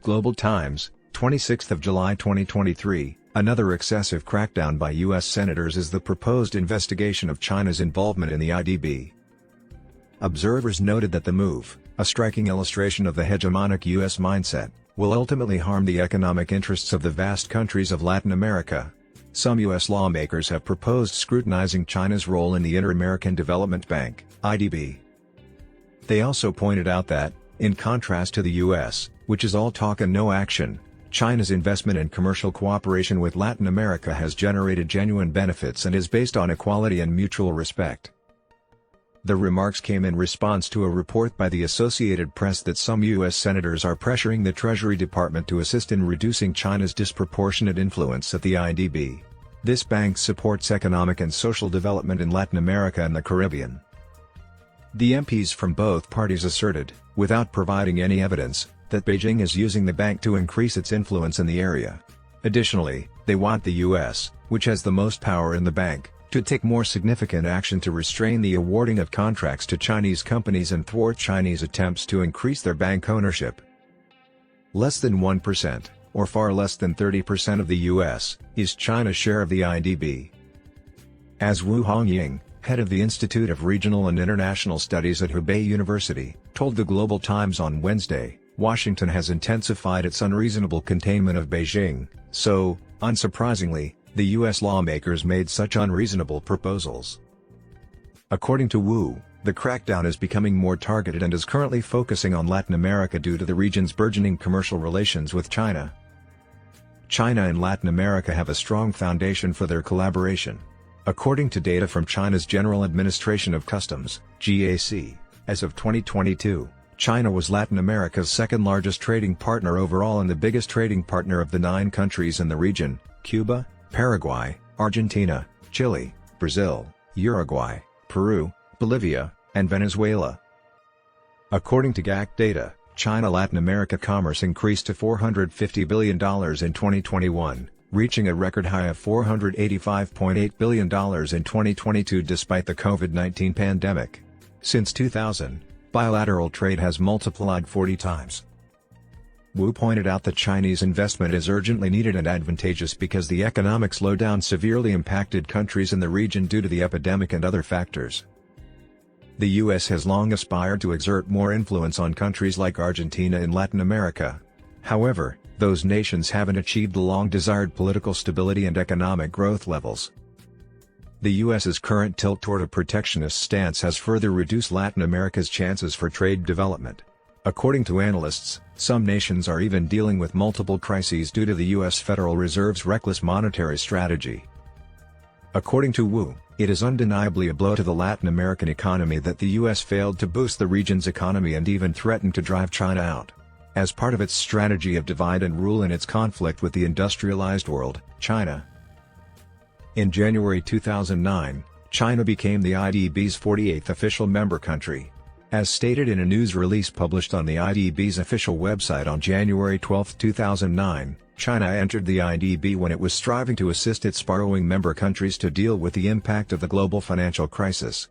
Global Times, 26th of July 2023, another excessive crackdown by U.S. senators is the proposed investigation of China's involvement in the IDB. Observers noted that the move, a striking illustration of the hegemonic U.S. mindset, will ultimately harm the economic interests of the vast countries of Latin America. Some U.S. lawmakers have proposed scrutinizing China's role in the Inter-American Development Bank (IDB). They also pointed out that, in contrast to the U.S., which is all talk and no action, China's investment and commercial cooperation with Latin America has generated genuine benefits and is based on equality and mutual respect. The remarks came in response to a report by the Associated Press that some U.S. senators are pressuring the Treasury Department to assist in reducing China's disproportionate influence at the IDB. This bank supports economic and social development in Latin America and the Caribbean. The MPs from both parties asserted, without providing any evidence, that Beijing is using the bank to increase its influence in the area. Additionally, they want the U.S., which has the most power in the bank, to take more significant action to restrain the awarding of contracts to Chinese companies and thwart Chinese attempts to increase their bank ownership. Less than 1%, or far less than 30% of the U.S., is China's share of the IDB. As Wu Hongying, head of the Institute of Regional and International Studies at Hubei University, told the Global Times on Wednesday, Washington has intensified its unreasonable containment of Beijing, so, unsurprisingly, the U.S. lawmakers made such unreasonable proposals. According to Wu, the crackdown is becoming more targeted and is currently focusing on Latin America due to the region's burgeoning commercial relations with China. China and Latin America have a strong foundation for their collaboration. According to data from China's General Administration of Customs, GAC, as of 2022, China was Latin America's second-largest trading partner overall and the biggest trading partner of the 9 countries in the region: Cuba, Paraguay, Argentina, Chile, Brazil, Uruguay, Peru, Bolivia, and Venezuela. According to GAC data, China-Latin America commerce increased to $450 billion in 2021, reaching a record high of $485.8 billion in 2022 despite the COVID-19 pandemic. Since 2000, bilateral trade has multiplied 40 times. Wu pointed out that Chinese investment is urgently needed and advantageous because the economic slowdown severely impacted countries in the region due to the epidemic and other factors. The U.S. has long aspired to exert more influence on countries like Argentina in Latin America. However, those nations haven't achieved the long-desired political stability and economic growth levels. The U.S.'s current tilt toward a protectionist stance has further reduced Latin America's chances for trade development. According to analysts, some nations are even dealing with multiple crises due to the U.S. Federal Reserve's reckless monetary strategy. According to Wu, it is undeniably a blow to the Latin American economy that the U.S. failed to boost the region's economy and even threatened to drive China out. As part of its strategy of divide and rule in its conflict with the industrialized world, China. In January 2009, China became the IDB's 48th official member country. As stated in a news release published on the IDB's official website on January 12, 2009, China entered the IDB when it was striving to assist its borrowing member countries to deal with the impact of the global financial crisis.